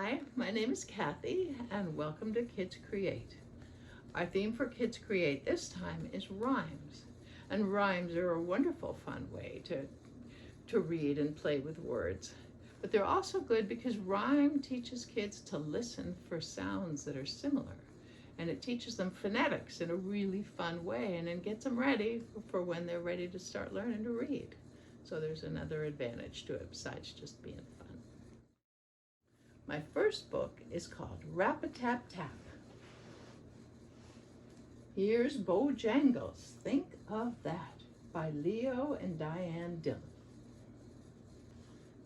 Hi, my name is Kathy, and welcome to Kids Create. Our theme for Kids Create this time is rhymes. And rhymes are a wonderful, fun way to read and play with words. But they're also good because rhyme teaches kids to listen for sounds that are similar. And it teaches them phonetics in a really fun way, and it gets them ready for when they're ready to start learning to read. So there's another advantage to it besides just being fun. My first book is called Rap-a-Tap-Tap. Here's Bojangles Think of That by Leo and Diane Dillon.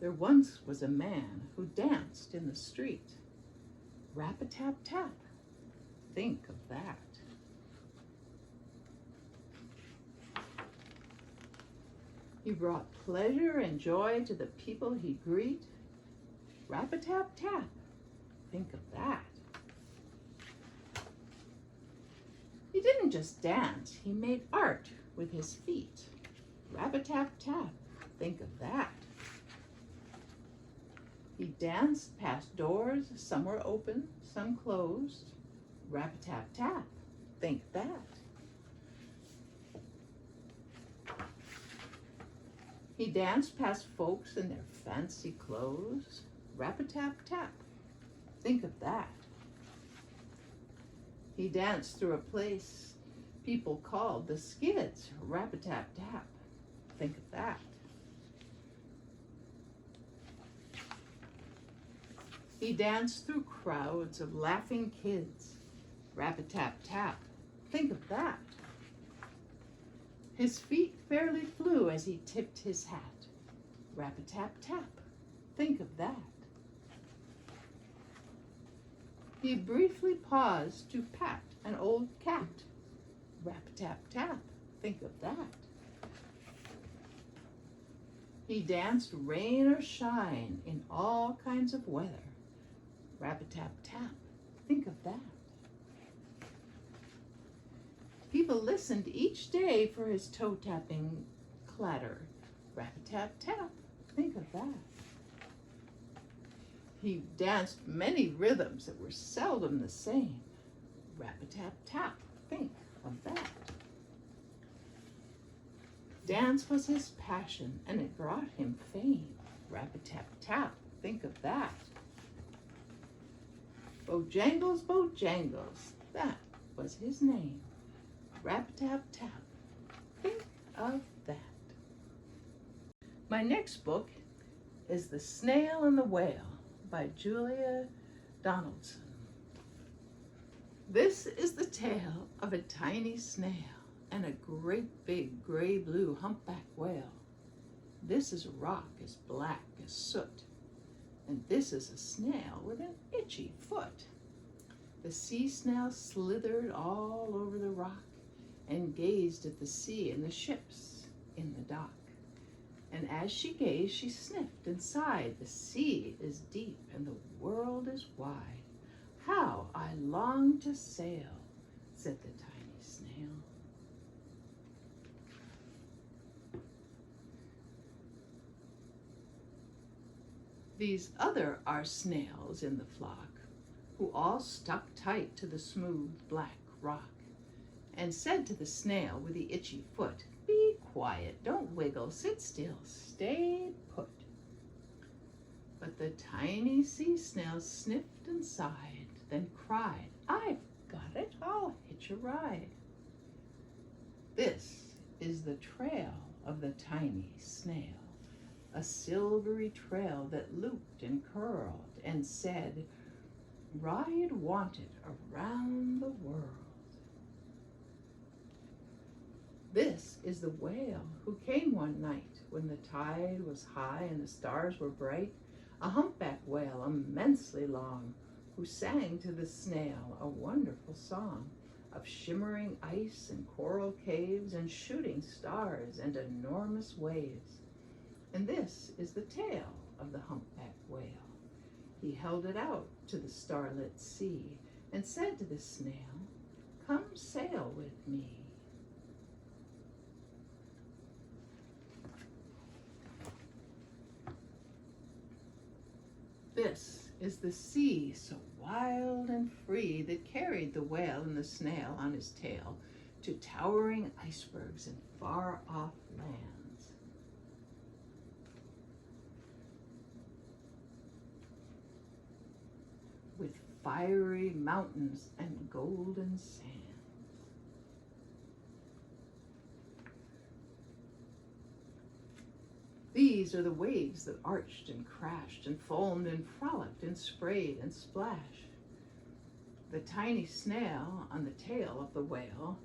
There once was a man who danced in the street. Rap-a-tap-tap. Think of that. He brought pleasure and joy to the people he'd greet. Rap-a-tap-tap. Think of that. He didn't just dance, he made art with his feet. Rap-a-tap-tap. Think of that. He danced past doors, some were open, some closed. Rap-a-tap-tap. Think that. He danced past folks in their fancy clothes. Rap-a-tap-tap. Think of that. He danced through a place people called the Skids. Rap-a-tap-tap. Think of that. He danced through crowds of laughing kids. Rap-a-tap-tap. Think of that. His feet fairly flew as he tipped his hat. Rap-a-tap-tap. Think of that. He briefly paused to pat an old cat. Rap-a-tap-tap. Think of that. He danced rain or shine in all kinds of weather. Rap-a-tap-tap. Think of that. People listened each day for his toe-tapping clatter. Rap-a-tap-tap. Think of that. He danced many rhythms that were seldom the same. Rap-a-tap-tap. Think of that. Dance was his passion, and it brought him fame. Rap-a-tap-tap. Think of that. Bojangles, Bojangles. That was his name. Rap-a-tap-tap. Think of that. My next book is The Snail and the Whale by Julia Donaldson. This is the tale of a tiny snail and a great big gray-blue humpback whale. This is a rock as black as soot, and this is a snail with an itchy foot. The sea snail slithered all over the rock and gazed at the sea and the ships in the dock. And as she gazed, she sniffed and sighed. The sea is deep and the world is wide. How I long to sail, said the tiny snail. These other are snails in the flock, who all stuck tight to the smooth black rock, and said to the snail with the itchy foot, "Be quiet, don't wiggle, sit still, stay put." But the tiny sea snail sniffed and sighed, then cried, "I've got it, I'll hitch a ride." This is the trail of the tiny snail, a silvery trail that looped and curled and said, "Ride wanted around the world." This is the whale who came one night when the tide was high and the stars were bright, a humpback whale immensely long, who sang to the snail a wonderful song of shimmering ice and coral caves and shooting stars and enormous waves. And this is the tail of the humpback whale. He held it out to the starlit sea and said to the snail, "Come sail with me." This is the sea so wild and free that carried the whale and the snail on his tail to towering icebergs in far-off lands. With fiery mountains and golden sand. These are the waves that arched and crashed and foamed and frolicked and sprayed and splashed. The tiny snail on the tail of the whale.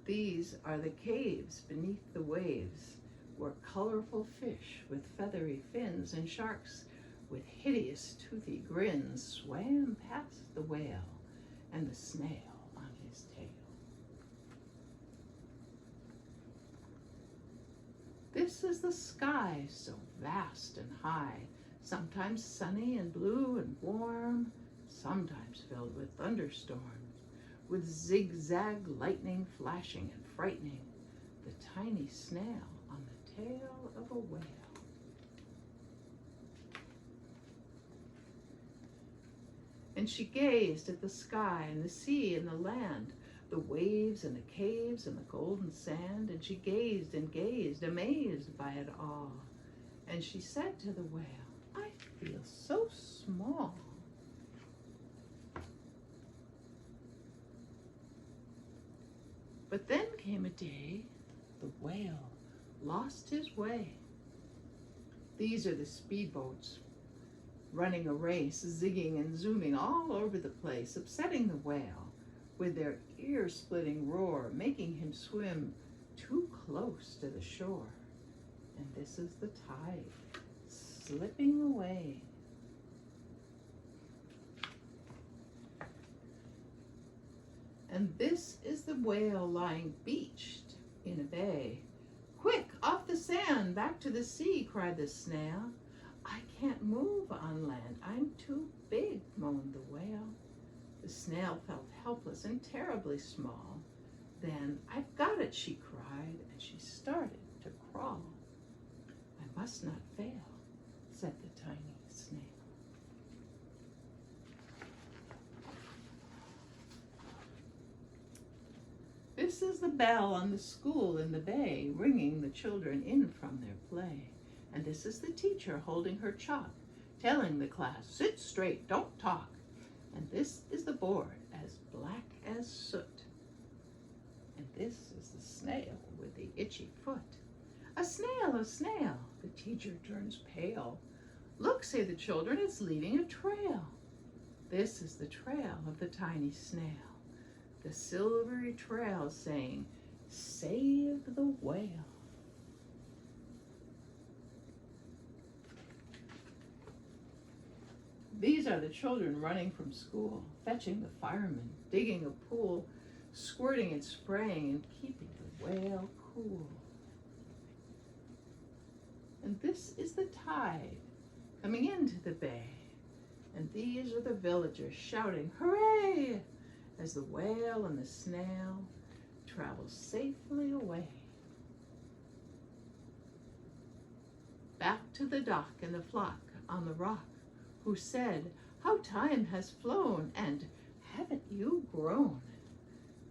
These are the caves beneath the waves, where colorful fish with feathery fins and sharks with hideous toothy grins swam past the whale and the snail on his tail. This is the sky so vast and high, sometimes sunny and blue and warm, sometimes filled with thunderstorms, with zigzag lightning flashing and frightening the tiny snail on the tail of a whale. And she gazed at the sky and the sea and the land, the waves and the caves and the golden sand, and she gazed and gazed, amazed by it all. And she said to the whale, "I feel so small." But then came a day the whale lost his way. These are the speedboats running a race, zigging and zooming all over the place, upsetting the whale with their ear-splitting roar, making him swim too close to the shore. And this is the tide slipping away. And this is the whale lying beached in a bay. "Quick, off the sand, back to the sea," cried the snail. "I can't move on land, I'm too big," moaned the whale. The snail felt helpless and terribly small. Then, "I've got it," she cried, and she started to crawl. "I must not fail," said the tiny snail. This is the bell on the school in the bay, ringing the children in from their play. And this is the teacher holding her chalk, telling the class, "Sit straight, don't talk." And this is the board, as black as soot. And this is the snail with the itchy foot. "A snail, a snail!" The teacher turns pale. "Look," say the children, "it's leaving a trail." This is the trail of the tiny snail, the silvery trail saying, "Save the whale." These are the children running from school, fetching the firemen, digging a pool, squirting and spraying and keeping the whale cool. And this is the tide coming into the bay. And these are the villagers shouting, "Hooray!" as the whale and the snail travel safely away. Back to the dock and the flock on the rock, who said, "How time has flown, and haven't you grown?"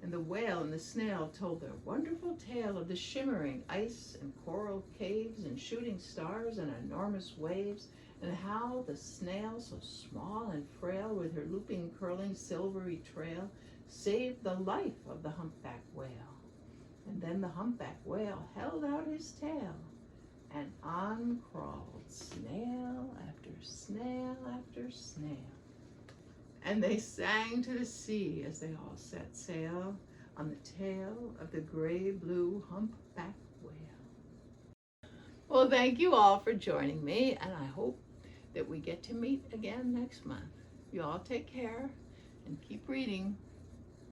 And the whale and the snail told their wonderful tale of the shimmering ice and coral caves and shooting stars and enormous waves, and how the snail, so small and frail, with her looping, curling, silvery trail, saved the life of the humpback whale. And then the humpback whale held out his tail, and on crawled snail after snail after snail. And they sang to the sea as they all set sail on the tail of the gray-blue humpback whale. Well, thank you all for joining me, and I hope that we get to meet again next month. You all take care and keep reading.